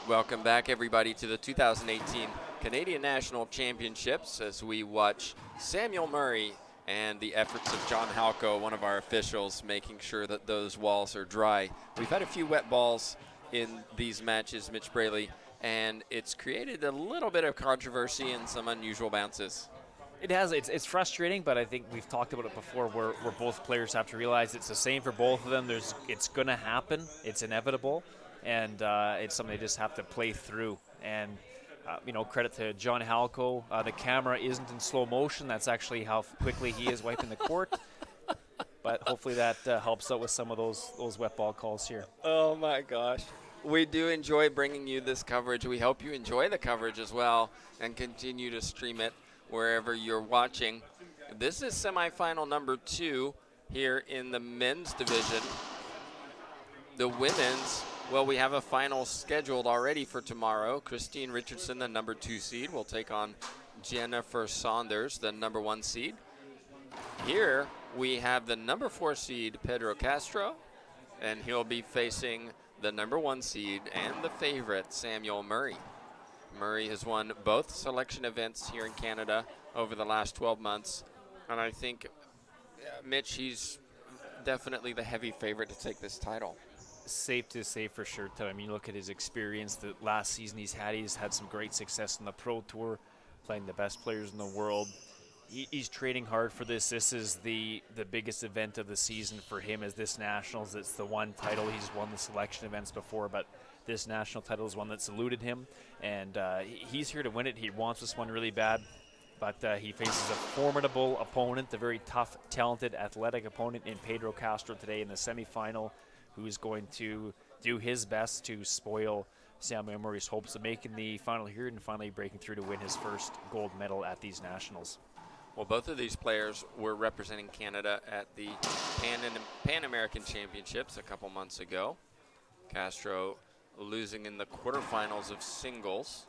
Welcome back, everybody, to the 2018 Canadian National Championships as we watch Samuel Murray and the efforts of John Halco, one of our officials, making sure that those walls are dry. We've had a few wet balls in these matches, Mitch Braley, and it's created a little bit of controversy and some unusual bounces. It has. It's frustrating, but I think we've talked about it before where both players have to realize it's the same for both of them. It's going to happen. It's inevitable. And it's something they just have to play through. And, credit to John Halco. The camera isn't in slow motion. That's actually how quickly he is wiping the court. But hopefully that helps out with some of those wet ball calls here. Oh, my gosh. We do enjoy bringing you this coverage. We hope you enjoy the coverage as well and continue to stream it wherever you're watching. This is semifinal number 2 here in the men's division. The women's, well, we have a final scheduled already for tomorrow. Christine Richardson, the number 2 seed, will take on Jennifer Saunders, the number 1 seed. Here we have the number 4 seed, Pedro Castro, and he'll be facing the number 1 seed and the favorite, Samuel Murray. Murray has won both selection events here in Canada over the last 12 months. And I think, Mitch, he's definitely the heavy favorite to take this title. Safe to say for sure, too. I mean, look at his experience. The last season he's had some great success on the Pro Tour, playing the best players in the world. He's training hard for this. This is the biggest event of the season for him as this Nationals. It's the one title. He's won the selection events before, but this national title is one that's eluded him, and he's here to win it. He wants this one really bad, but he faces a formidable opponent, a very tough, talented, athletic opponent in Pedro Castro today in the semifinal, who is going to do his best to spoil Samuel Murray's hopes of making the final here and finally breaking through to win his first gold medal at these nationals. Well, both of these players were representing Canada at the Pan American Championships a couple months ago. Castro losing in the quarterfinals of singles,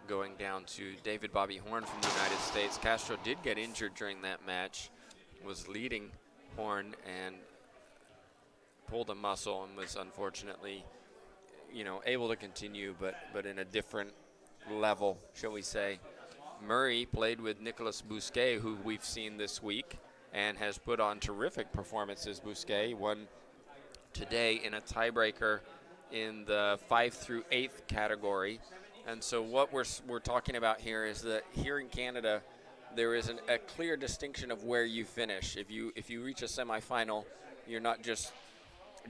going down to David Bobby Horn from the United States. Castro did get injured during that match, was leading Horn and pulled a muscle and was unfortunately, able to continue, but in a different level, shall we say. Murray played with Nicolas Bousquet, who we've seen this week, and has put on terrific performances. Bousquet won today in a tiebreaker in the 5th through 8th category. And so what we're talking about here is that here in Canada, there is a clear distinction of where you finish. If you reach a semifinal, you're not just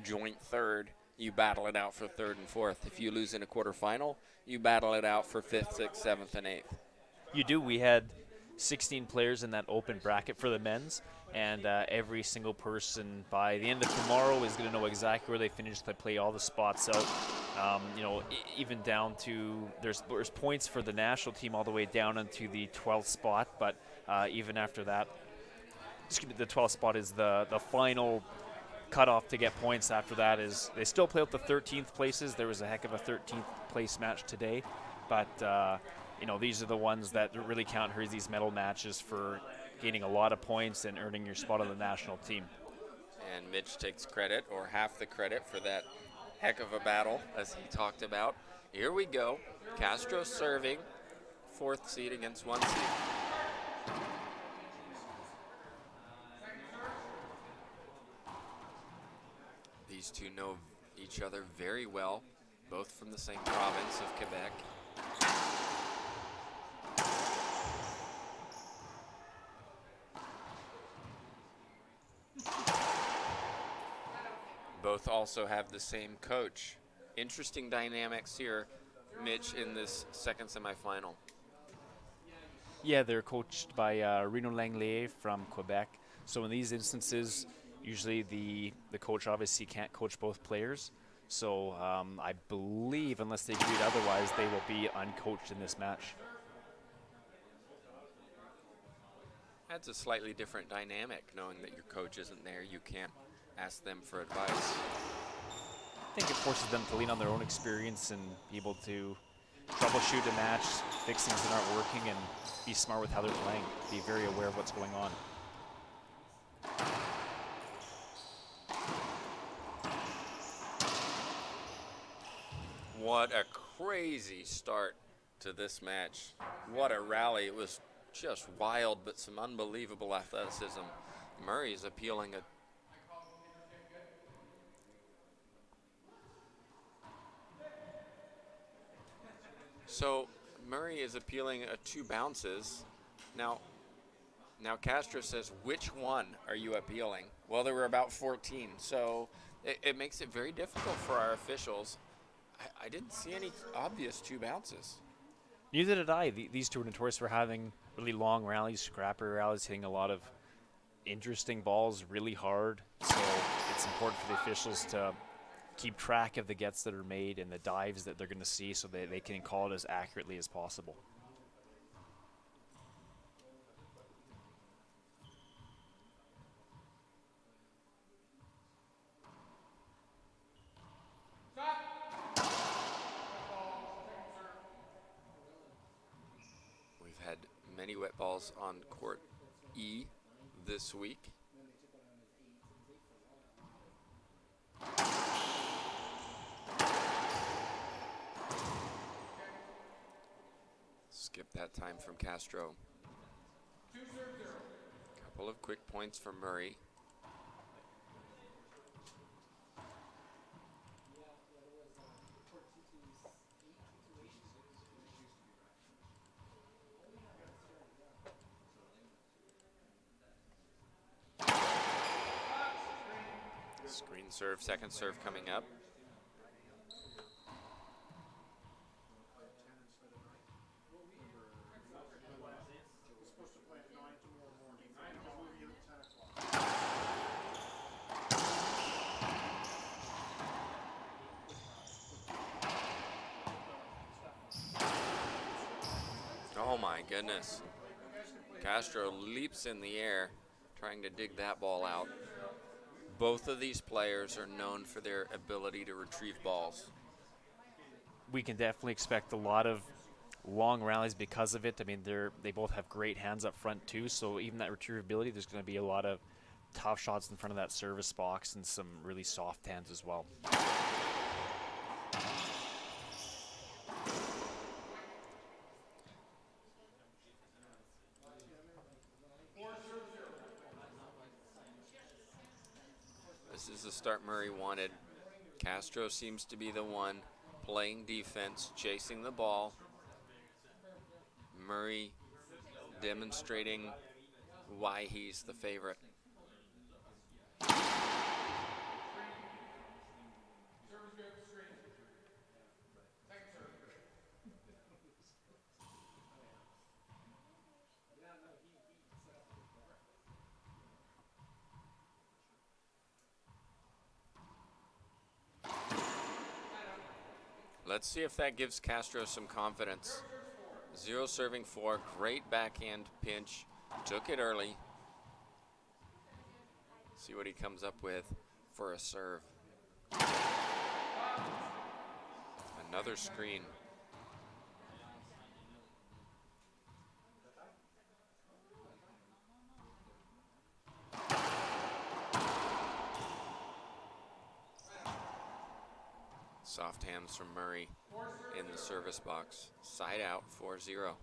joint third, you battle it out for 3rd and 4th. If you lose in a quarterfinal, you battle it out for 5th, 6th, 7th, and 8th. You do. We had 16 players in that open bracket for the men's, and every single person by the end of tomorrow is going to know exactly where they finished. They play all the spots out. Even down to there's points for the national team all the way down into the 12th spot, but even after that, the 12th spot is the final cutoff to get points. After that is they still play out the 13th places. There was a heck of a 13th place match today, but these are the ones that really count here, these medal matches for gaining a lot of points and earning your spot on the national team. And Mitch takes credit, or half the credit, for that heck of a battle, as he talked about. Here we go. Castro serving, 4th seed against 1 seed. These two know each other very well, both from the same province of Quebec. Both also have the same coach. Interesting dynamics here, Mitch, in this second semifinal. Yeah, they're coached by Reno Langlais from Quebec. So in these instances, usually the coach obviously can't coach both players. So I believe, unless they agreed otherwise, they will be uncoached in this match. That's a slightly different dynamic, knowing that your coach isn't there. You can't ask them for advice. I think it forces them to lean on their own experience and be able to troubleshoot a match, fix things that aren't working, and be smart with how they're playing. Be very aware of what's going on. What a crazy start to this match. What a rally. It was just wild, but some unbelievable athleticism. Murray is appealing a So Murray is appealing a 2 bounces. Now Castro says, which one are you appealing? Well, there were about 14, so it makes it very difficult for our officials. I didn't see any obvious 2 bounces. Neither did I. These two are notorious for having really long rallies, scrapper rallies, hitting a lot of interesting balls really hard. So it's important for the officials to keep track of the gets that are made and the dives that they're going to see so that they can call it as accurately as possible. We've had many wet balls on court E this week. Skip that time from Castro. Couple of quick points from Murray. Screen serve, second serve coming up. Oh my goodness. Castro leaps in the air trying to dig that ball out. Both of these players are known for their ability to retrieve balls. We can definitely expect a lot of long rallies because of it. I mean, they both have great hands up front too, so even that retrievability, there's going to be a lot of tough shots in front of that service box and some really soft hands as well. This is the start Murray wanted. Castro seems to be the one playing defense, chasing the ball. Murray demonstrating why he's the favorite. Let's see if that gives Castro some confidence. 0 serving 4, great backhand pinch, took it early. See what he comes up with for a serve. Another screen. Soft hands from Murray in the service box. Side out, 4-0.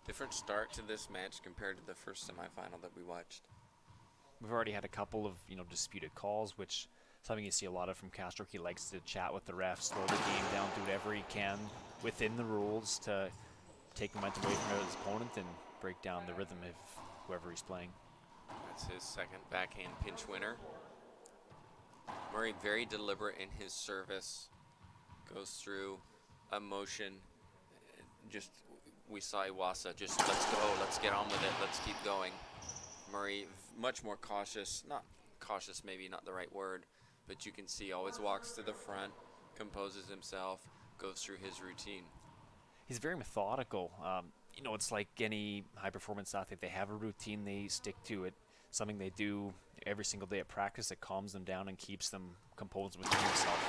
Different start to this match compared to the first semifinal that we watched. We've already had a couple of disputed calls, which something you see a lot of from Castro. He likes to chat with the refs, slow the game down, do whatever he can within the rules to take momentum away from his opponent and break down the rhythm of whoever he's playing. That's his second backhand pinch winner. Murray very deliberate in his service. Goes through a motion. Just, we saw Iwasa, just let's go, let's get on with it, let's keep going. Murray much more cautious, not cautious, maybe not the right word, but you can see always walks to the front, composes himself, goes through his routine. He's very methodical. It's like any high performance athlete. They have a routine, they stick to it, something they do every single day at practice. It calms them down and keeps them composed within themselves.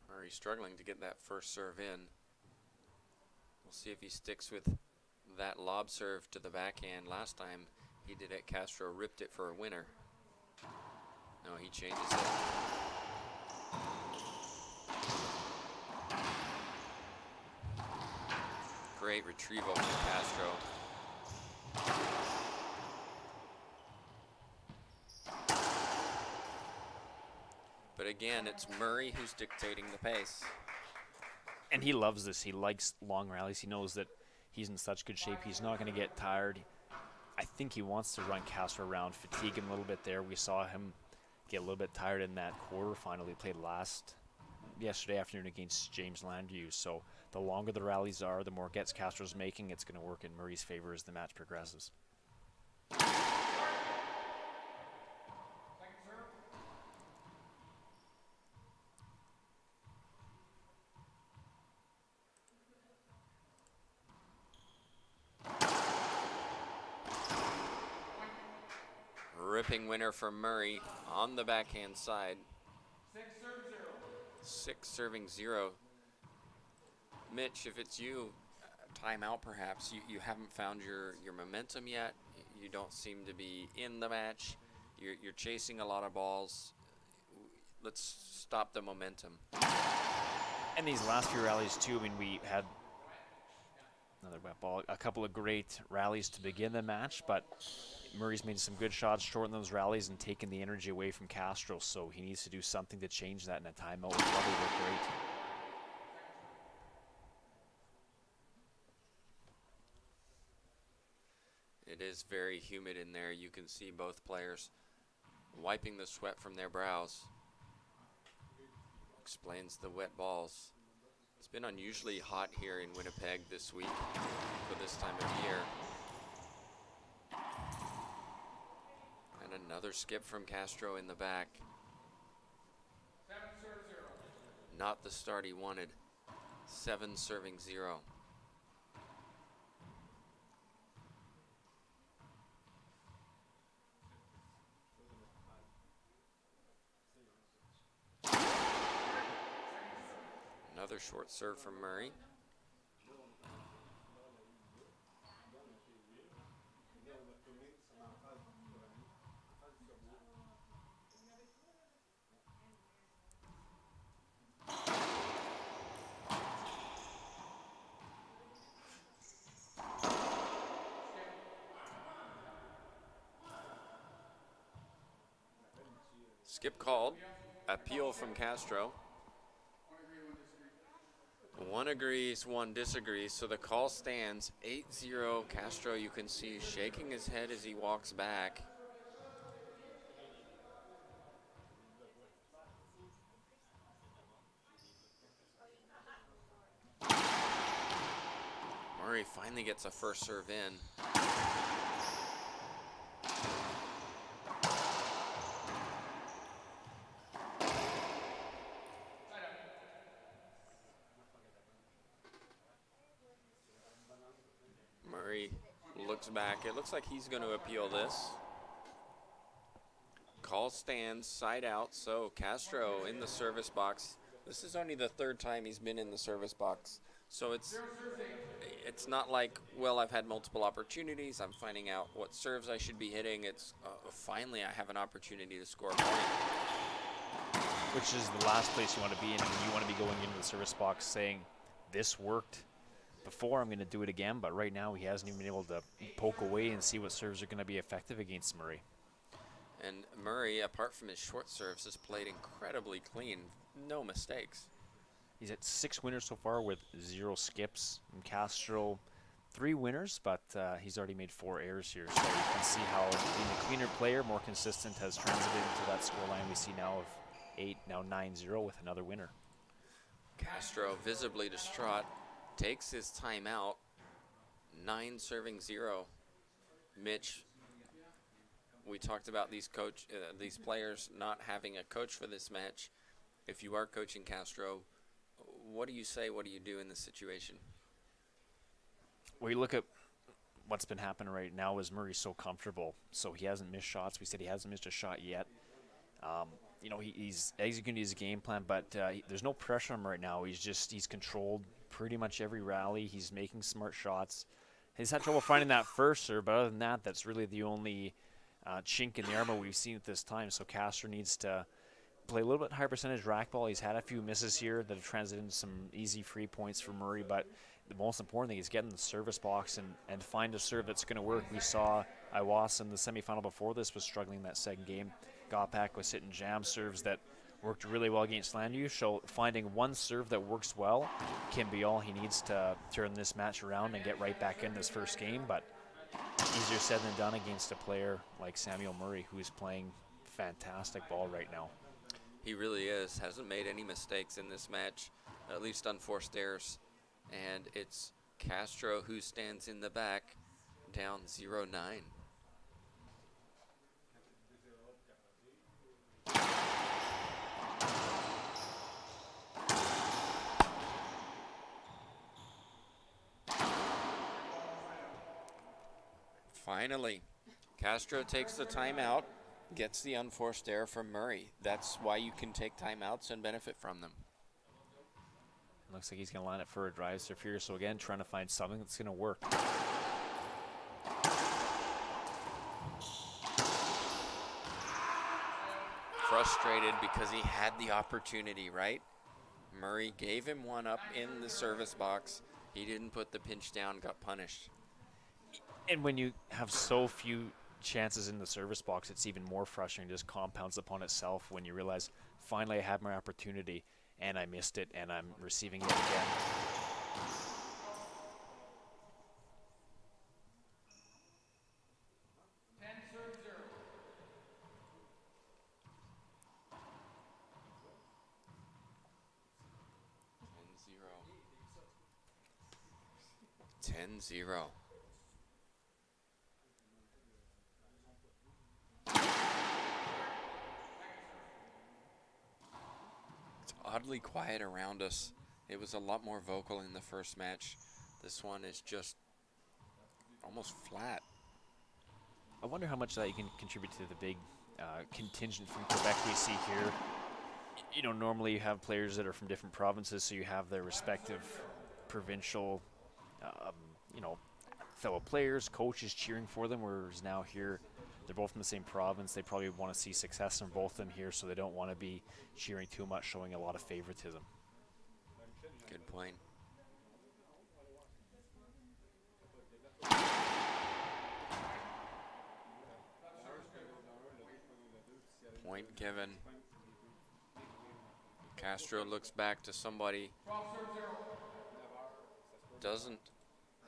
Murray struggling to get that first serve in. We'll see if he sticks with that lob serve to the backhand. Last time he did it, Castro ripped it for a winner. No, he changes it. Great retrieval from Castro. But again, it's Murray who's dictating the pace. And he loves this. He likes long rallies. He knows that he's in such good shape. He's not going to get tired. I think he wants to run Castro around, fatigue him a little bit there. We saw him get a little bit tired in that quarterfinal he played yesterday afternoon against James Landrieu. So the longer the rallies are, the more gets Castro's making. It's going to work in Murray's favor as the match progresses. Ripping winner for Murray on the backhand side. 6 serving 0. Mitch, if it's you, timeout perhaps. You haven't found your momentum yet. You don't seem to be in the match. You're chasing a lot of balls. Let's stop the momentum. And these last few rallies too, I mean, we had another wet ball, a couple of great rallies to begin the match, but Murray's made some good shots, shortened those rallies, and taken the energy away from Castro, so he needs to do something to change that in a timeout. Would probably work great. It is very humid in there. You can see both players wiping the sweat from their brows. Explains the wet balls. It's been unusually hot here in Winnipeg this week for this time of year. And another skip from Castro in the back. Not the start he wanted. 7 serving 0. Another short serve from Murray. Skip called. Appeal from Castro. One agrees, one disagrees, so the call stands 8-0. Castro, you can see, shaking his head as he walks back. Murray finally gets a first serve in. Murray looks back. It looks like he's going to appeal this. Call stands, side out, so Castro in the service box. This is only the 3rd time he's been in the service box. So it's not like, well, I've had multiple opportunities. I'm finding out what serves I should be hitting. It's finally I have an opportunity to score a point. Which is the last place you want to be in. I mean, you want to be going into the service box saying, this worked before, I'm going to do it again. But right now he hasn't even been able to poke away and see what serves are going to be effective against Murray. And Murray, apart from his short serves, has played incredibly clean. No mistakes. He's at 6 winners so far with 0 skips. And Castro, 3 winners, but he's already made 4 errors here. So you can see how being a cleaner player, more consistent, has translated into that scoreline we see now of 8, now 9-0 with another winner. Castro, visibly distraught, takes his time out. 9 serving 0. Mitch, we talked about these players not having a coach for this match. If you are coaching Castro, what do you say? What do you do in this situation? Well, you look at what's been happening right now is Murray's so comfortable, so he hasn't missed shots. We said he hasn't missed a shot yet. You know, he's executing his game plan, but there's no pressure on him right now. He's controlled pretty much every rally. He's making smart shots. He's had trouble finding that first serve, but other than that, that's really the only chink in the armor we've seen at this time. So Castro needs to play a little bit higher percentage racquetball. He's had a few misses here that have translated into some easy free points for Murray, but the most important thing is getting the service box and find a serve that's going to work. We saw Iwasa in the semifinal before this was struggling in that second game. Gopak was hitting jam serves that worked really well against Landu, so finding one serve that works well can be all he needs to turn this match around and get right back in this first game, but easier said than done against a player like Samuel Murray, who is playing fantastic ball right now. He really is. Hasn't made any mistakes in this match, at least unforced errors. And it's Castro who stands in the back, down 0-9. Finally, Castro takes the timeout, gets the unforced error from Murray. That's why you can take timeouts and benefit from them. Looks like he's going to line up for a drive serve here. So again, trying to find something that's going to work. Frustrated because he had the opportunity, right? Murray gave him one up in the service box. He didn't put the pinch down, got punished. And when you have so few chances in the service box, it's even more frustrating. It just compounds upon itself when you realize, finally I had my opportunity and I missed it and I'm receiving it again. Ten zero. It's oddly quiet around us. It was a lot more vocal in the first match. This one is just almost flat. I wonder how much that you can contribute to the big contingent from Quebec we see here. You know, normally you have players that are from different provinces, so you have their respective provincial you know, fellow players, coaches cheering for them, whereas now here they're both in the same province. They probably want to see success from both of them here, so they don't want to be cheering too much, showing a lot of favoritism. Good point. Point given. Castro looks back to somebody. Doesn't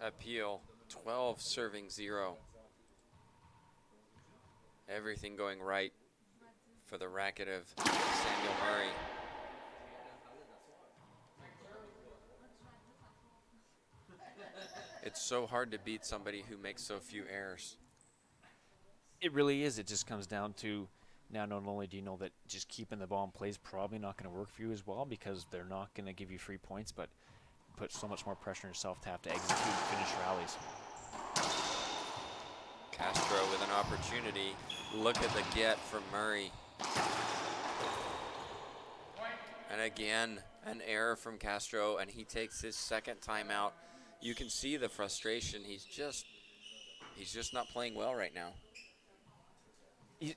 appeal. 12 serving 0. Everything going right for the racket of Samuel Murray. It's so hard to beat somebody who makes so few errors. It really is. It just comes down to, now not only do you know that just keeping the ball in play is probably not going to work for you as well, because they're not going to give you free points, but put so much more pressure on yourself to have to execute and finish rallies. Castro with an opportunity. Look at the get from Murray. And again, an error from Castro, and he takes his second timeout. You can see the frustration. He's just not playing well right now.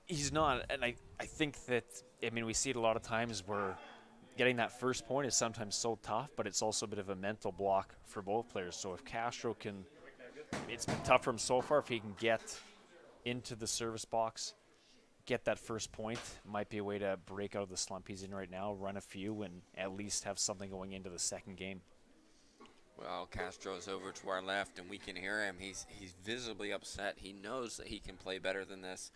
He's not, and I think that, I mean, we see it a lot of times where getting that first point is sometimes so tough, but it's also a bit of a mental block for both players. So if Castro can, it's been tough for him so far, if he can get into the service box, get that first point, might be a way to break out of the slump he's in right now, run a few, and at least have something going into the second game. Well, Castro's over to our left, and we can hear him. He's visibly upset. He knows that he can play better than this.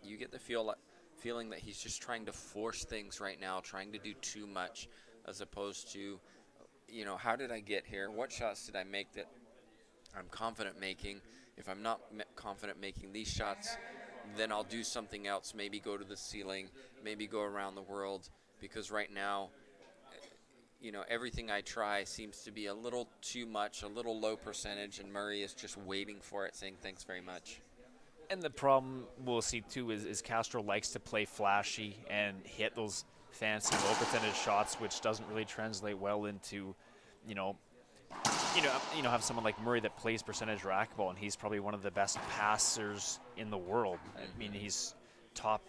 You get the feeling that he's just trying to force things right now, trying to do too much, as opposed to, you know, how did I get here? What shots did I make that I'm confident making? If I'm not confident making these shots, then I'll do something else, maybe go to the ceiling, maybe go around the world, because right now, everything I try seems to be a little too much, a little low percentage, and Murray is just waiting for it, saying thanks very much. And the problem we'll see too is Castro likes to play flashy and hit those fancy low percentage shots, which doesn't really translate well into, you know, have someone like Murray that plays percentage racquetball, and he's probably one of the best passers in the world. I mean, he's top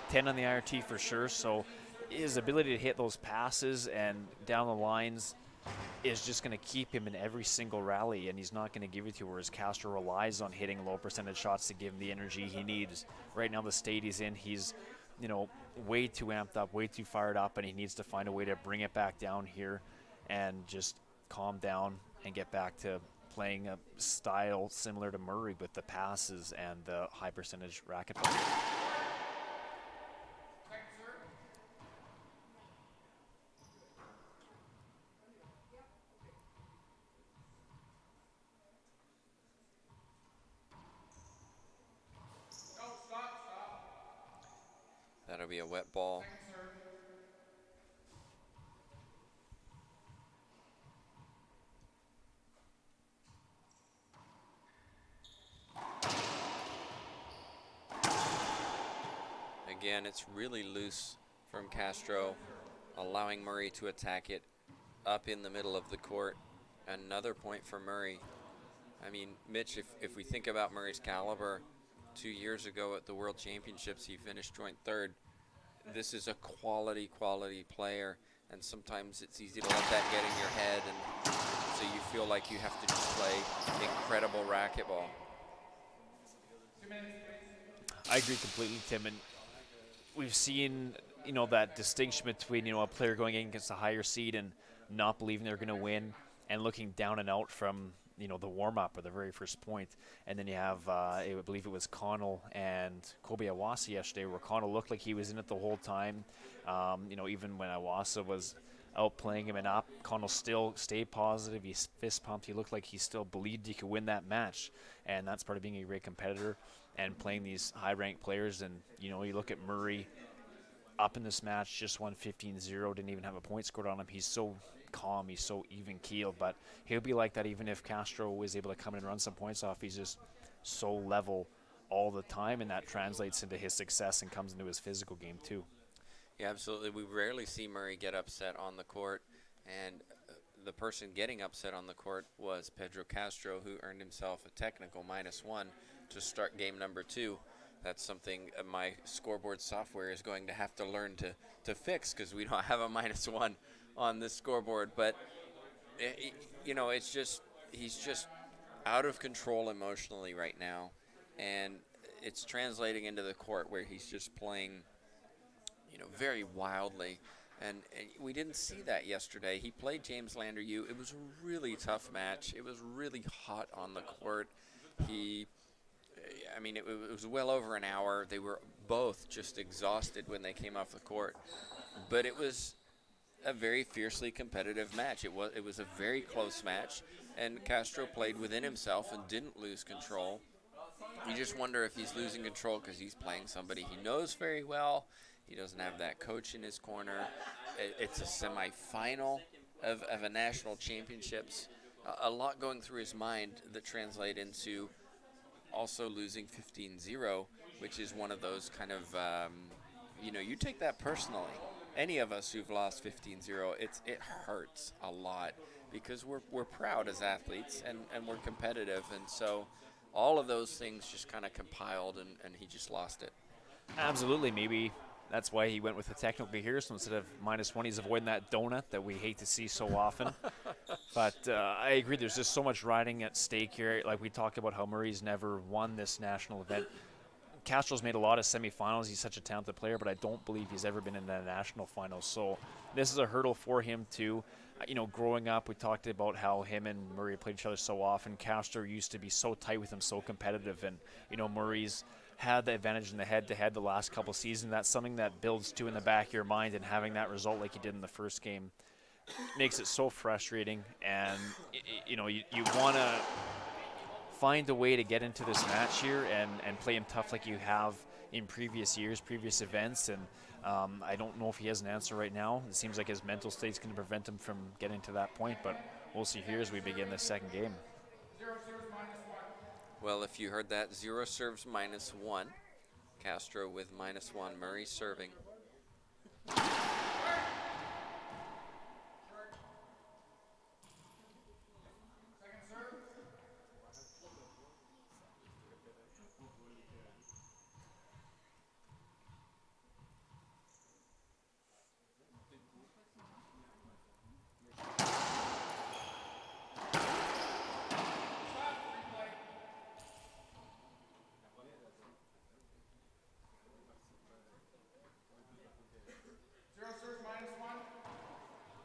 10 on the IRT for sure. So his ability to hit those passes and down the lines is just going to keep him in every single rally, and he's not going to give it to you, whereas Castro relies on hitting low percentage shots to give him the energy he needs. Right now, the state he's in, he's way too amped up, way too fired up, and he needs to find a way to bring it back down here and just calm down and get back to playing a style similar to Murray with the passes and the high percentage racquetball. That'll be a wet ball. Again, it's really loose from Castro, allowing Murray to attack it up in the middle of the court. Another point for Murray. I mean, Mitch, if we think about Murray's caliber, 2 years ago at the World Championships, he finished joint third. This is a quality player, and sometimes it's easy to let that get in your head, and so you feel like you have to just play incredible racquetball. I agree completely, Tim, and we've seen, that distinction between, a player going in against a higher seed and not believing they're going to win and looking down and out from, the warm-up or the very first point. And then you have, I believe it was Connell and Kobe Iwasa yesterday, where Connell looked like he was in it the whole time. Even when Iwasa was outplaying him and up, Connell still stayed positive. He fist pumped. He looked like he still believed he could win that match. And that's part of being a great competitor and playing these high-ranked players. And, you look at Murray up in this match, just won 15-0, didn't even have a point scored on him. He's so calm, he's so even-keeled, but he'll be like that even if Castro is able to come in and run some points off. He's just so level all the time, and that translates into his success and comes into his physical game too. Yeah, absolutely. We rarely see Murray get upset on the court, and the person getting upset on the court was Pedro Castro, who earned himself a technical -1 to start game number 2. That's something my scoreboard software is going to have to learn to fix, because we don't have a -1 on this scoreboard. But, it's just, he's just out of control emotionally right now. And it's translating into the court where he's just playing, very wildly. And we didn't see that yesterday. He played James Lander-Yu. It was a really tough match. It was really hot on the court. It was well over an hour. They were both just exhausted when they came off the court. But it was a very fiercely competitive match. It was a very close match, and Castro played within himself and didn't lose control. You just wonder if he's losing control because he's playing somebody he knows very well. He doesn't have that coach in his corner. It's a semifinal of a national championships. A lot going through his mind that translate into also losing 15-0, which is one of those kind of, you take that personally. Any of us who've lost 15-0, it hurts a lot, because we're proud as athletes and we're competitive, and so all of those things just kind of compiled, and he just lost it. Absolutely. Maybe that's why he went with the technical here, so instead of -1, he's avoiding that donut that we hate to see so often. But I agree, there's just so much riding at stake here. Like we talked about how Murray's never won this national event. Castro's made a lot of semifinals. He's such a talented player, but I don't believe he's ever been in a national final. So this is a hurdle for him too. Growing up, we talked about how him and Murray played each other so often. Castro used to be so tight with him, so competitive, and Murray's had the advantage in the head-to-head the last couple seasons. That's something that builds too in the back of your mind, and having that result like he did in the first game makes it so frustrating. And you want to find a way to get into this match here and play him tough like you have in previous years, previous events. And I don't know if he has an answer right now. It seems like his mental state's going to prevent him from getting to that point, but we'll see here as we begin the second game. Well, if you heard that, 0 serves -1. Castro with -1. Murray serving.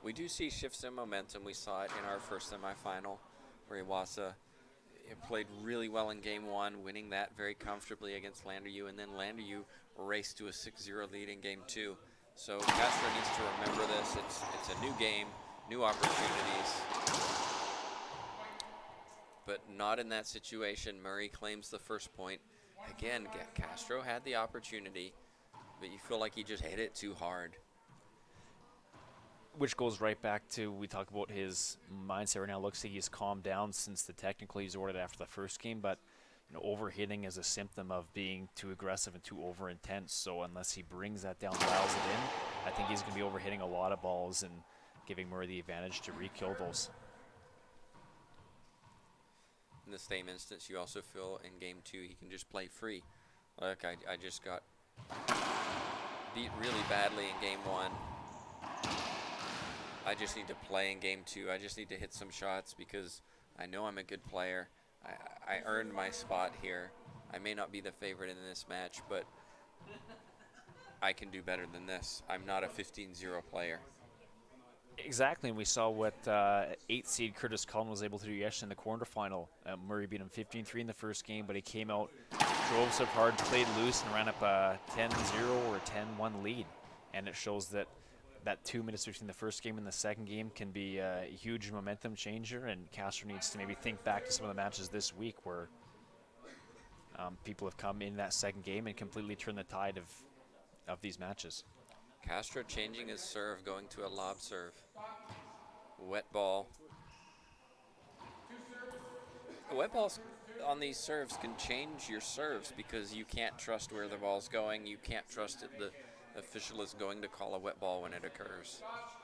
We do see shifts in momentum. We saw it in our first semifinal, where Iwasa played really well in game 1, winning that very comfortably against Landernew, and then Landernew raced to a 6-0 lead in game 2. So Castro needs to remember this. It's a new game, new opportunities, but not in that situation. Murray claims the first point. Again, Castro had the opportunity, but you feel like he just hit it too hard. Which goes right back to, we talk about his mindset right now. Looks like he's calmed down since the technical he's ordered after the first game, but overhitting is a symptom of being too aggressive and too over intense. So unless he brings that down, dials it in, I think he's going to be overhitting a lot of balls and giving Murray the advantage to re-kill those. In the same instance, you also feel in game 2 he can just play free. Look, I just got beat really badly in game 1. I just need to play in game 2. I just need to hit some shots because I know I'm a good player. I earned my spot here. I may not be the favorite in this match, but I can do better than this. I'm not a 15-0 player. Exactly, and we saw what 8th seed Curtis Cullen was able to do yesterday in the quarterfinal. Murray beat him 15-3 in the first game, but he came out, drove so hard, played loose, and ran up a 10-0 or a 10-1 lead. And it shows that 2 minutes between the first game and the second game can be a huge momentum changer, and Castro needs to maybe think back to some of the matches this week where people have come in that second game and completely turned the tide of these matches. Castro changing his serve, going to a lob serve. Wet ball. Wet balls on these serves can change your serves because you can't trust where the ball's going. You can't trust it. The official is going to call a wet ball when it occurs.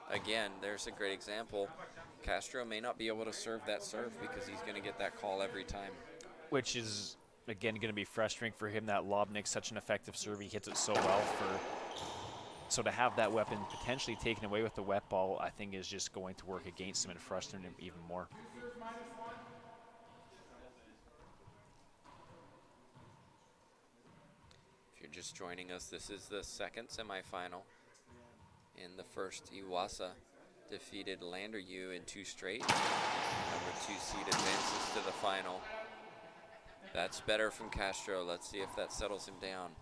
Again, there's a great example. Castro may not be able to serve that serve because he's going to get that call every time. Which is, again, going to be frustrating for him. That lob nick's such an effective serve. He hits it so well. So to have that weapon potentially taken away with the wet ball, I think is just going to work against him and frustrate him even more. If you're just joining us, this is the second semifinal. In the first, Iwasa defeated Landernew in 2 straight. Number 2 seed advances to the final. That's better from Castro. Let's see if that settles him down.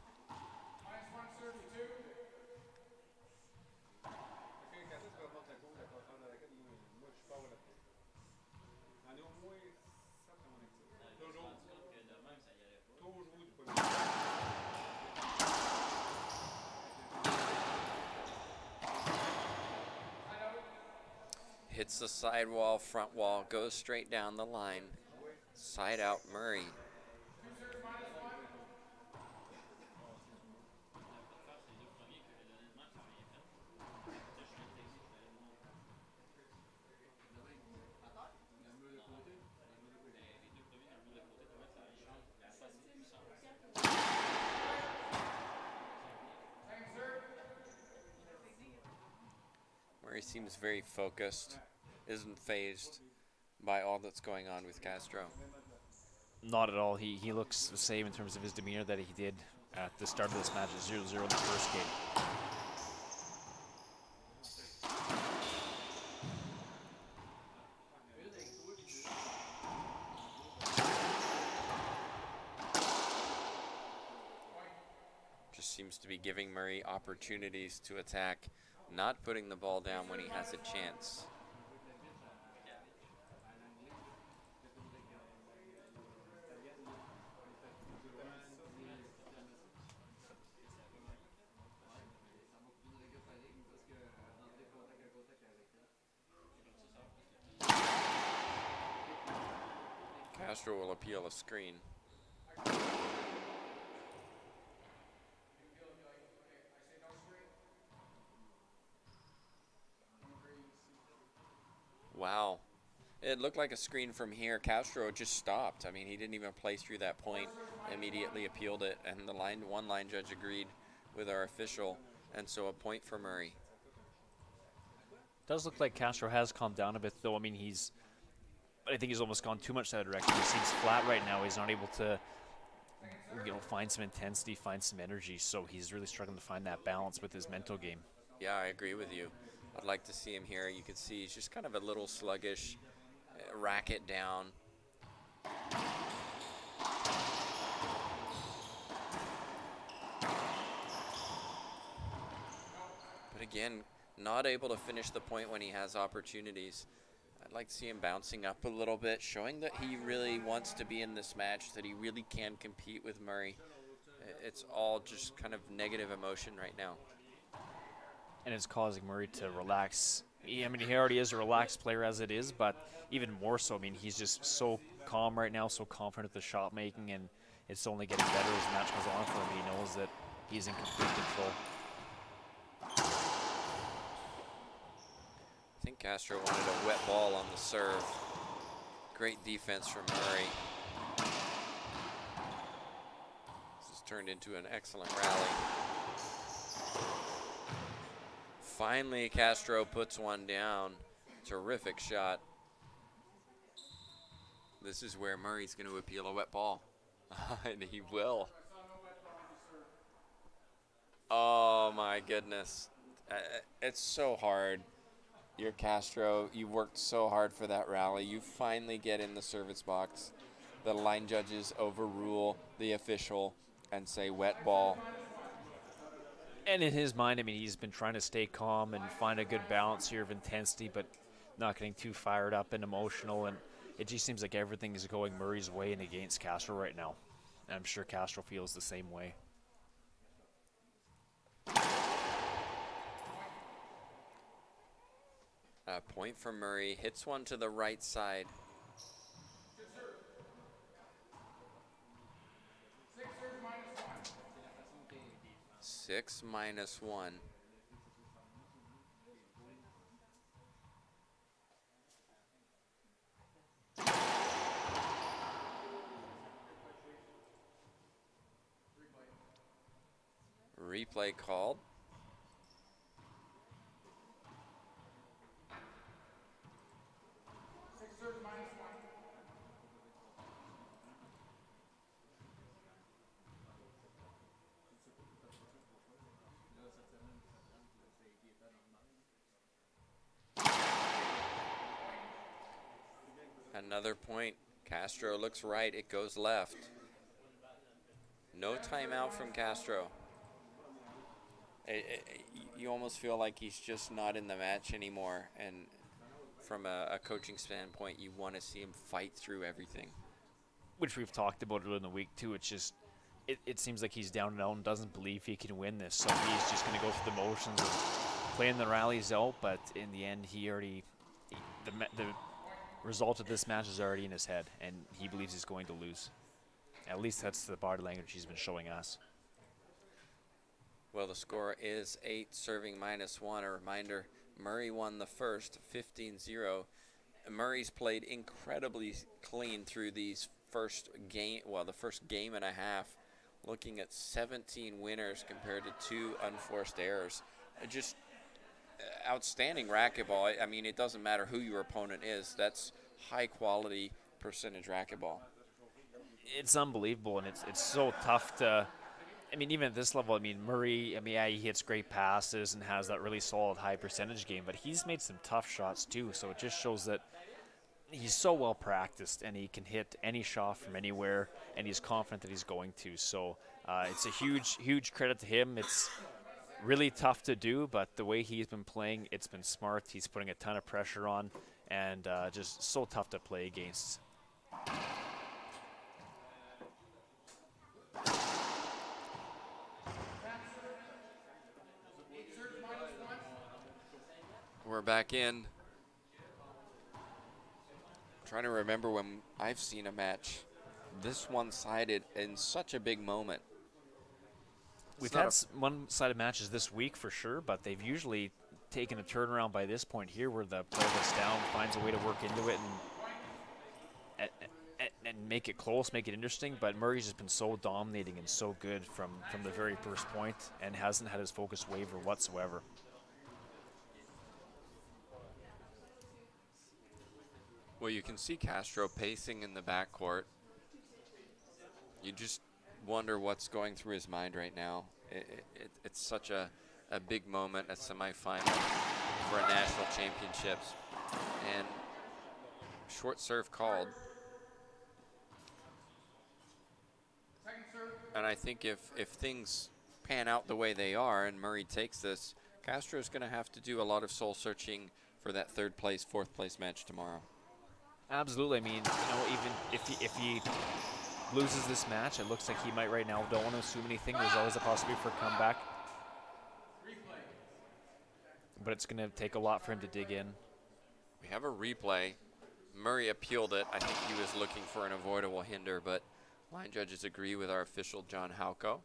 Hits the sidewall, front wall, goes straight down the line. Side out Murray. Murray seems very focused, isn't phased by all that's going on with Castro. Not at all. He looks the same in terms of his demeanor that he did at the start of this match at 0-0 in the first game. Just seems to be giving Murray opportunities to attack, not putting the ball down when he has a chance. Castro will appeal a screen. Wow. It looked like a screen from here. Castro just stopped. I mean, he didn't even play through that point, immediately appealed it, and the one line judge agreed with our official, and so a point for Murray. Does look like Castro has calmed down a bit, though. I mean, I think he's almost gone too much that direction. He seems flat right now. He's not able to, find some intensity, find some energy. So he's really struggling to find that balance with his mental game. Yeah, I agree with you. I'd like to see him here. You can see he's just kind of a little sluggish, racket down. But again, not able to finish the point when he has opportunities. I'd like to see him bouncing up a little bit, showing that he really wants to be in this match, that he really can compete with Murray. It's all just kind of negative emotion right now. And it's causing Murray to relax. I mean, he already is a relaxed player as it is, but even more so. I mean, he's just so calm right now, so confident with the shot making, and it's only getting better as the match goes on for him. He knows that he's in complete control. I think Castro wanted a wet ball on the serve. Great defense from Murray. This has turned into an excellent rally. Finally, Castro puts one down. Terrific shot. This is where Murray's going to appeal a wet ball. And he will. Oh my goodness. It's so hard. You're Castro. You worked so hard for that rally. You finally get in the service box. The line judges overrule the official and say wet ball. And in his mind, I mean, he's been trying to stay calm and find a good balance here of intensity, but not getting too fired up and emotional. And it just seems like everything is going Murray's way and against Castro right now. And I'm sure Castro feels the same way. A point for Murray. Hits one to the right side. Six minus one. Replay called. Another point. Castro looks right. It goes left. No timeout from Castro. You almost feel like he's just not in the match anymore. And from a coaching standpoint, you want to see him fight through everything. Which we've talked about earlier in the week, too. It's just, it seems like he's down and out and doesn't believe he can win this. So he's just going to go through the motions of playing the rallies out. But in the end, the result of this match is already in his head, and he believes he's going to lose. At least that's the body language he's been showing us. Well, the score is 8, serving minus 1. A reminder, Murray won the first, 15-0. Murray's played incredibly clean through these first game, the first game and a half, looking at 17 winners compared to 2 unforced errors. Just outstanding racquetball. I mean, it doesn't matter who your opponent is. That's high-quality percentage racquetball. It's unbelievable, and it's so tough to. I mean, even at this level, I mean, Murray, yeah, he hits great passes and has that really solid high percentage game, but he's made some tough shots too, so it just shows that he's so well practiced and he can hit any shot from anywhere, and he's confident that he's going to. So it's a huge credit to him. It's really tough to do, but the way he's been playing, it's been smart. He's putting a ton of pressure on, and just so tough to play against. We're back in. trying to remember when I've seen a match this one-sided in such a big moment. We've had one-sided matches this week for sure, but they've usually taken a turnaround by this point here where the player that's down finds a way to work into it and make it close, make it interesting. But Murray's just been so dominating and so good from the very first point and hasn't had his focus waver whatsoever. Well, you can see Castro pacing in the backcourt. You just wonder what's going through his mind right now. It's such a big moment, a semifinal for a national championships. And short serve called. And I think if things pan out the way they are and Murray takes this, Castro's going to have to do a lot of soul searching for that third place, fourth place match tomorrow. Absolutely. I mean, you know, even if he loses this match, it looks like he might right now. Don't want to assume anything. There's always a possibility for a comeback. But it's going to take a lot for him to dig in. We have a replay. Murray appealed it. I think he was looking for an avoidable hinder, but line judges agree with our official, John Halko.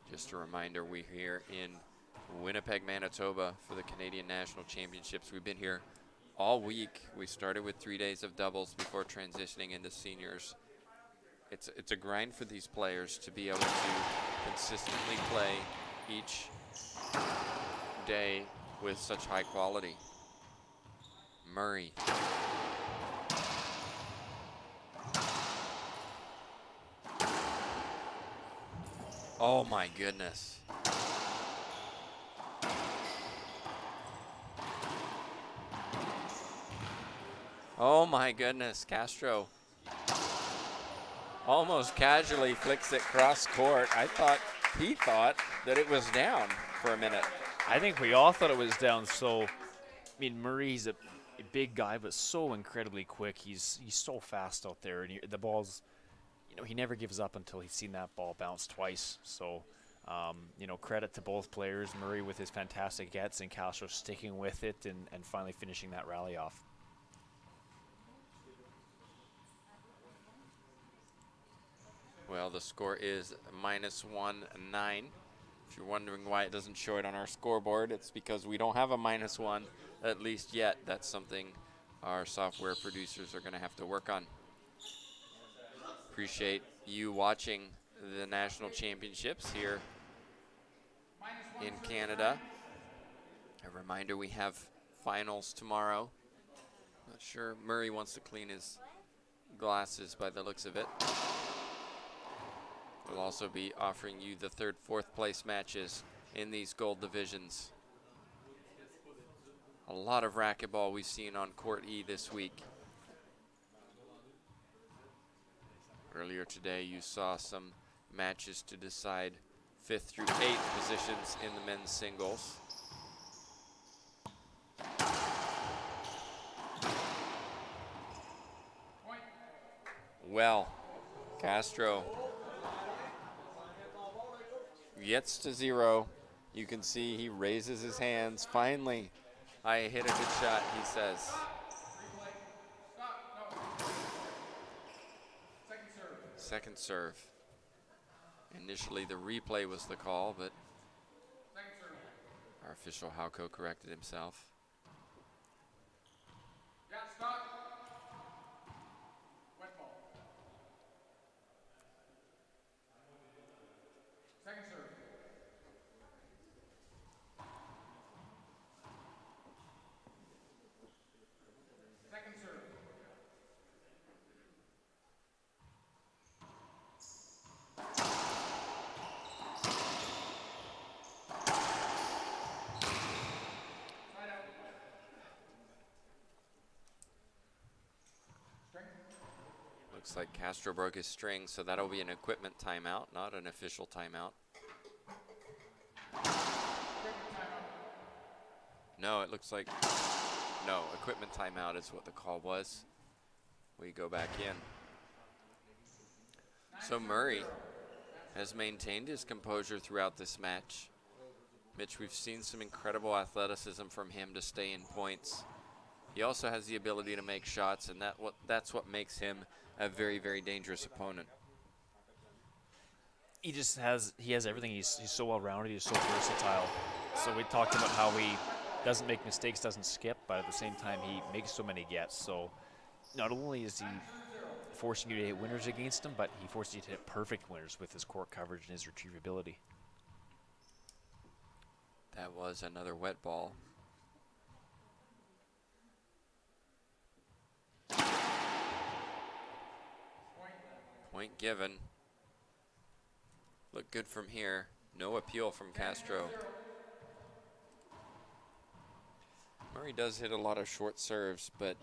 Just a reminder, we're here in Winnipeg, Manitoba for the Canadian National Championships. We've been here all week. We started with 3 days of doubles before transitioning into seniors. It's a grind for these players to be able to consistently play each day with such high quality. Murray. Oh my goodness. Oh my goodness, Castro almost casually flicks it cross court. He thought that it was down for a minute. I think we all thought it was down. So, I mean, Murray's a big guy, but so incredibly quick. He's so fast out there, and the ball's, you know, he never gives up until he's seen that ball bounce twice. So, you know, credit to both players, Murray with his fantastic gets and Castro sticking with it and finally finishing that rally off. Well, the score is -1-9. If you're wondering why it doesn't show it on our scoreboard, it's because we don't have a -1, at least yet. That's something our software producers are going to have to work on. Appreciate you watching the national championships here in Canada. A reminder, we have finals tomorrow. Not sure Murray wants to clean his glasses by the looks of it. We'll also be offering you the third, fourth place matches in these gold divisions. A lot of racquetball we've seen on Court E this week. Earlier today, you saw some matches to decide 5th through 8th positions in the men's singles. Well, Castro gets to 0. You can see he raises his hands. Finally, I hit a good shot, he says. Second serve. Initially, the replay was the call, but our official Halko corrected himself. Looks like Castro broke his string, so that'll be an equipment timeout, not an official timeout. No, it looks like, no, equipment timeout is what the call was. We go back in. So Murray has maintained his composure throughout this match. Mitch, we've seen some incredible athleticism from him to stay in points. he also has the ability to make shots, and that's what makes him a very, very dangerous opponent. He has everything. He's so well-rounded. He's so versatile. So we talked about how he doesn't make mistakes, doesn't skip, but at the same time he makes so many gets. So not only is he forcing you to hit winners against him, but he forces you to hit perfect winners with his court coverage and his retrievability. That was another wet ball. Point given. Look good from here. No appeal from Castro. Murray does hit a lot of short serves, but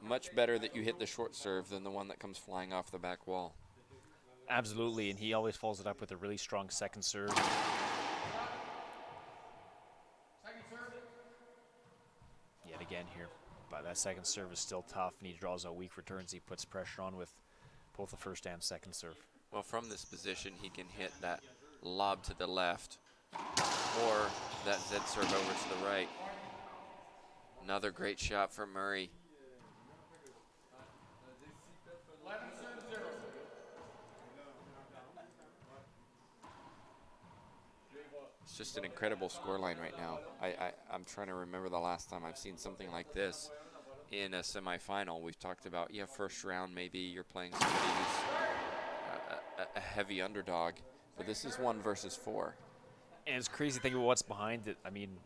much better that you hit the short serve than the one that comes flying off the back wall. Absolutely, and he always follows it up with a really strong second serve. Yet again here, but that second serve is still tough, and he draws out weak returns. He puts pressure on with both the first and second serve. Well, from this position, he can hit that lob to the left or that Z serve over to the right. Another great shot from Murray. It's just an incredible scoreline right now. I'm trying to remember the last time I've seen something like this in a semifinal. We've talked about, yeah, first round maybe you're playing somebody who's a heavy underdog, but this is 1 versus 4. And it's crazy to think about what's behind it. I mean,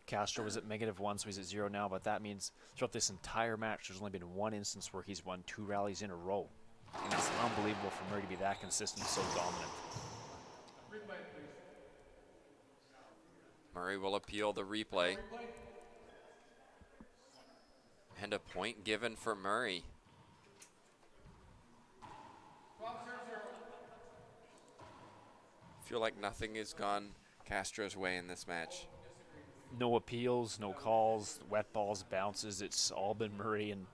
Castro was at -1, so he's at 0 now, but that means throughout this entire match, there's only been one instance where he's won 2 rallies in a row. And it's unbelievable for Murray to be that consistent, so dominant. Murray will appeal the replay. And a point given for Murray. Feel like nothing has gone Castro's way in this match. No appeals, no calls, wet balls, bounces. It's all been Murray, and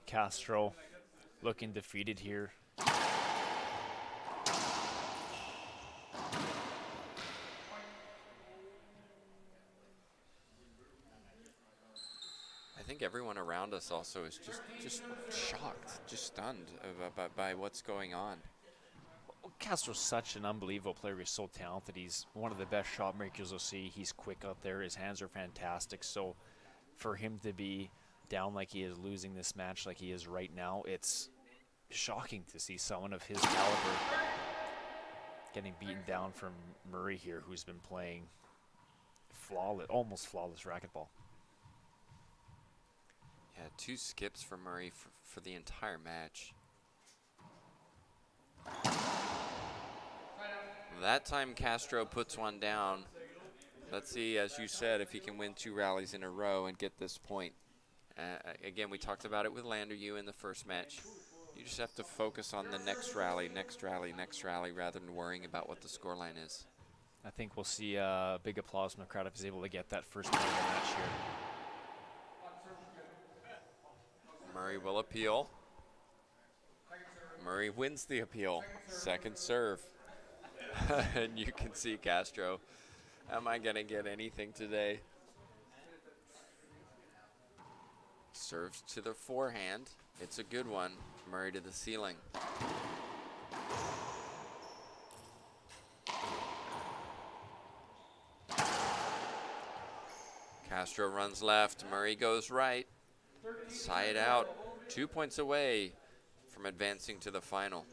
Castro looking defeated here. I think everyone around us also is just shocked, just stunned by what's going on. Castro's such an unbelievable player. He's so talented. He's one of the best shot makers you'll see. He's quick out there. His hands are fantastic. So for him to be down like he is, losing this match like he is right now, it's shocking to see someone of his caliber getting beaten down from Murray here, who's been playing flawless, almost flawless racquetball. Yeah, 2 skips for Murray for the entire match. That time Castro puts one down. Let's see, as you said, if he can win 2 rallies in a row and get this point. Again, we talked about it with Landeryu in the first match. You just have to focus on the next rally, next rally, next rally, rather than worrying about what the scoreline is. I think we'll see a big applause from the crowd if he's able to get that first point of the match here. Murray will appeal. Murray wins the appeal. Second serve. And you can see Castro. Am I going to get anything today? Serves to the forehand. It's a good one. Murray to the ceiling. Castro runs left. Murray goes right. Side out. 2 points away from advancing to the final.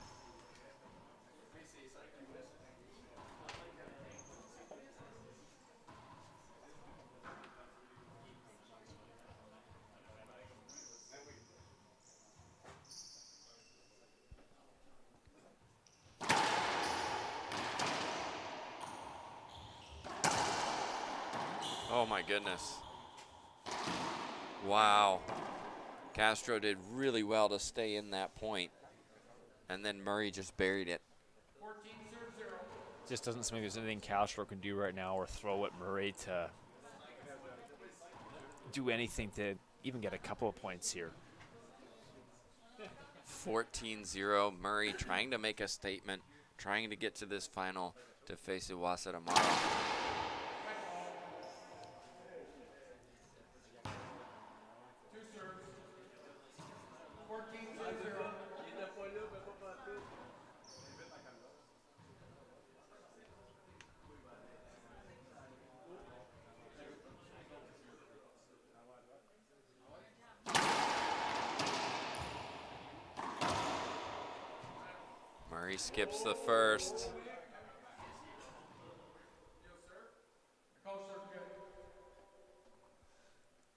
Oh my goodness. Wow. Castro did really well to stay in that point. And then Murray just buried it. Just doesn't seem like there's anything Castro can do right now or throw at Murray to do anything to even get a couple of points here. 14-0. Murray trying to make a statement, trying to get to this final to face Iwasa tomorrow. Murray skips the first.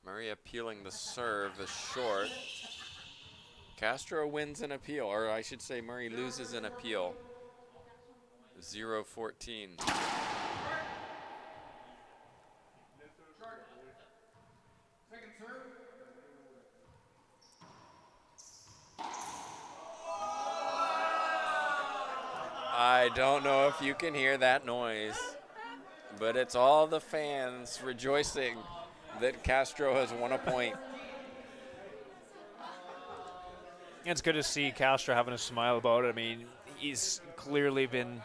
Murray appealing the serve is short. Castro wins an appeal, or I should say Murray loses an appeal. 0-14. I don't know if you can hear that noise, but it's all the fans rejoicing that Castro has won a point. It's good to see Castro having a smile about it. I mean, he's clearly been,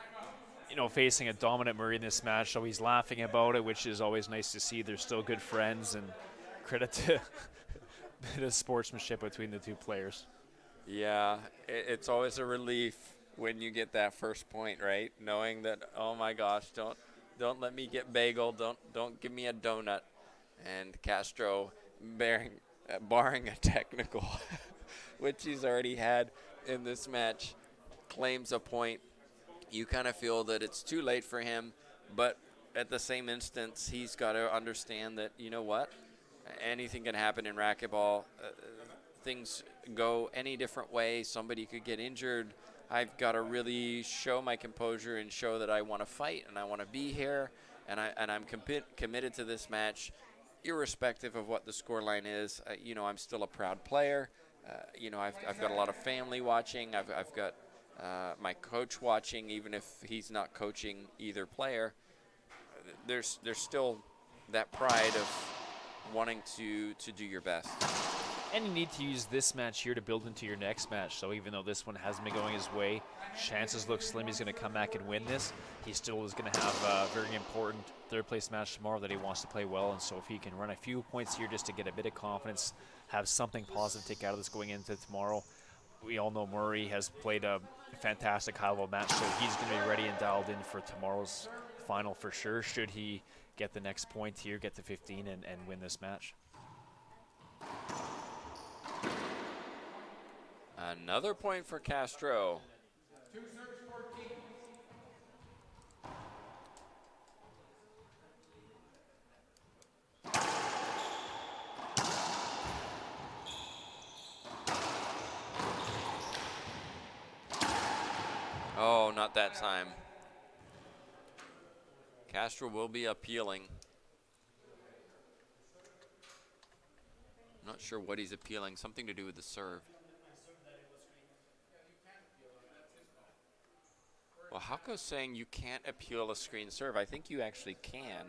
facing a dominant Murray in this match, so he's laughing about it, which is always nice to see. They're still good friends, and credit to a bit of sportsmanship between the two players. Yeah, it's always a relief when you get that first point, right? Knowing that, oh my gosh, don't let me get bagel, don't give me a donut. And Castro, barring a technical, which he's already had in this match, claims a point. You kind of feel that it's too late for him, but at the same instance, he's got to understand that, you know what, anything can happen in racquetball. Things go any different way. Somebody could get injured. I've got to really show my composure and show that I want to fight and I want to be here, and I'm committed to this match, irrespective of what the scoreline is. I'm still a proud player. I've got a lot of family watching. I've got my coach watching, even if he's not coaching either player. There's still that pride of wanting to do your best. And you need to use this match here to build into your next match. So even though this one hasn't been going his way, chances look slim he's going to come back and win this. He still is going to have a very important third-place match tomorrow that he wants to play well. And so if he can run a few points here just to get a bit of confidence, have something positive to take out of this going into tomorrow. We all know Murray has played a fantastic high-level match, so he's going to be ready and dialed in for tomorrow's final for sure, should he get the next point here, get to 15, and win this match. Another point for Castro. Oh, not that time. Castro will be appealing. I'm not sure what he's appealing. Something to do with the serve. Well, Hauko's saying you can't appeal a screen serve. I think you actually can.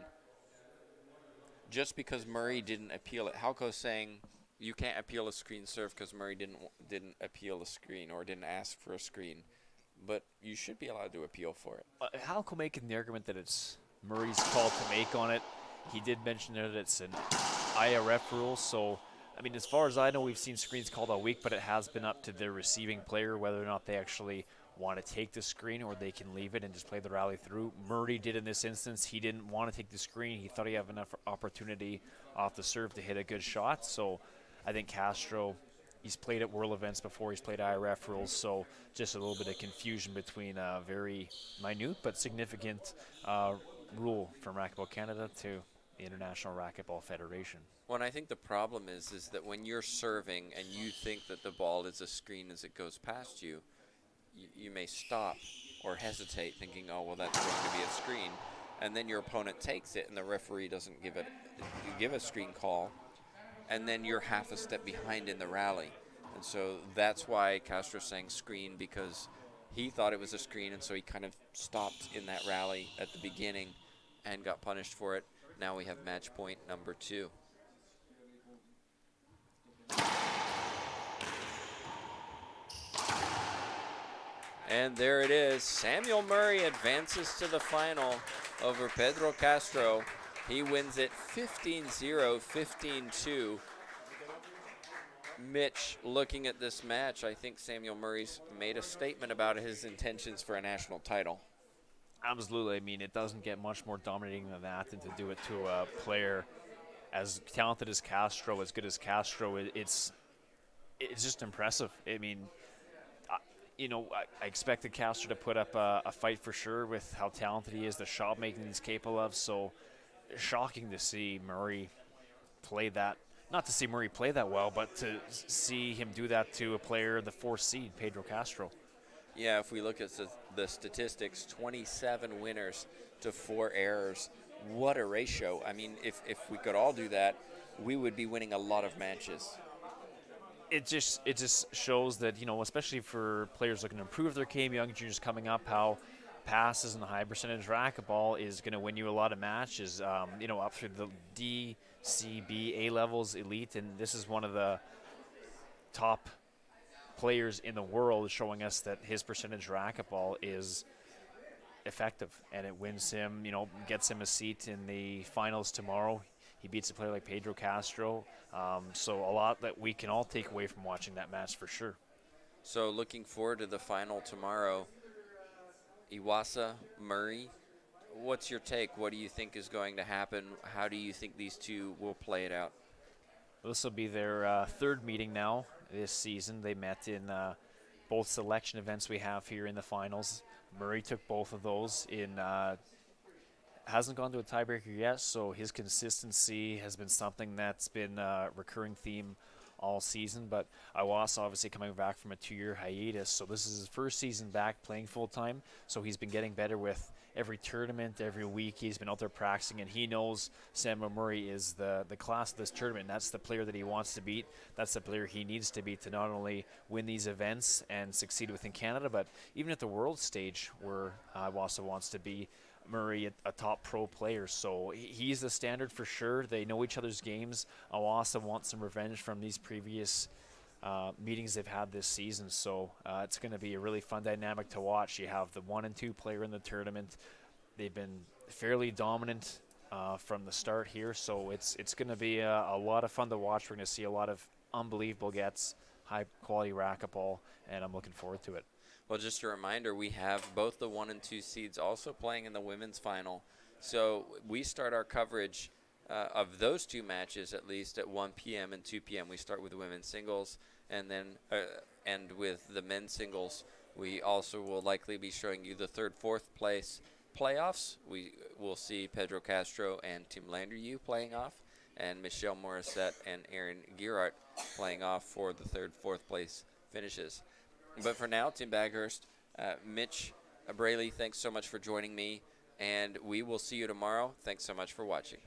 Just because Murray didn't appeal it. Hauko's saying you can't appeal a screen serve because Murray didn't appeal a screen or didn't ask for a screen. But you should be allowed to appeal for it. Hauko making the argument that it's Murray's call to make on it. He did mention there that it's an IRF rule, so I mean, as far as I know, we've seen screens called all week, but it has been up to the receiving player whether or not they actually want to take the screen or they can leave it and just play the rally through. Murray did in this instance. He didn't want to take the screen. He thought he had enough opportunity off the serve to hit a good shot. So I think Castro, he's played at World events before. He's played IRF rules, so just a little bit of confusion between a very minute but significant rule from Racquetball Canada to the International Racquetball Federation. Well, I think the problem is that when you're serving and you think that the ball is a screen as it goes past you, you may stop or hesitate thinking, oh, well, that's going to be a screen. And then your opponent takes it and the referee doesn't give a screen call. And then you're half a step behind in the rally. And so that's why Castro's saying screen, because he thought it was a screen, and so he kind of stopped in that rally at the beginning and got punished for it. Now we have match point number 2. And there it is. Samuel Murray advances to the final over Pedro Castro. He wins it 15-0, 15-2. Mitch, looking at this match, I think Samuel Murray's made a statement about his intentions for a national title. Absolutely. I mean, it doesn't get much more dominating than that, and to do it to a player as talented as Castro, as good as Castro, it's just impressive. I mean, I expected Castro to put up a fight for sure with how talented he is, the shot making he's capable of. So shocking to see Murray play that. Not to see Murray play that well, but to see him do that to a player, the fourth seed, Pedro Castro. Yeah, if we look at the statistics, 27 winners to 4 errors. What a ratio. I mean, if we could all do that, we would be winning a lot of matches. It just shows that, especially for players looking to improve their game, young juniors coming up, how passes and high percentage racquetball is going to win you a lot of matches. Up through the D, C, B, A levels, elite, and this is one of the top players in the world, showing us that his percentage racquetball is effective, and it wins him, gets him a seat in the finals tomorrow. He beats a player like Pedro Castro. So a lot that we can all take away from watching that match for sure. So looking forward to the final tomorrow. Iwasa, Murray, what's your take? What do you think is going to happen? How do you think these two will play it out? This will be their third meeting now this season. They met in both selection events we have here in the finals. Murray took both of those in hasn't gone to a tiebreaker yet, so his consistency has been something that's been a recurring theme all season. But Iwasa obviously coming back from a 2-year hiatus, so this is his first season back playing full-time, so he's been getting better with every tournament, every week. He's been out there practicing, and he knows Samuel Murray is the class of this tournament. That's the player that he wants to beat. That's the player he needs to beat to not only win these events and succeed within Canada, but even at the world stage where Iwasa wants to be. Murray a top pro player, so he's the standard for sure. They know each other's games. Iwasa wants some revenge from these previous meetings they've had this season, so it's going to be a really fun dynamic to watch. You have the 1 and 2 player in the tournament. They've been fairly dominant from the start here, so it's going to be a lot of fun to watch. We're going to see a lot of unbelievable gets, high quality racquetball, and I'm looking forward to it. Well, just a reminder, we have both the 1 and 2 seeds also playing in the women's final. So we start our coverage of those two matches at least at 1 p.m. and 2 p.m. We start with the women's singles, and then end with the men's singles. We also will likely be showing you the 3rd, 4th place playoffs. We will see Pedro Castro and Tim Landeryu playing off, and Michelle Morissette and Aaron Gearhart playing off for the 3rd, 4th place finishes. But for now, Tim Baghurst, Mitch Braley, thanks so much for joining me, and we will see you tomorrow. Thanks so much for watching.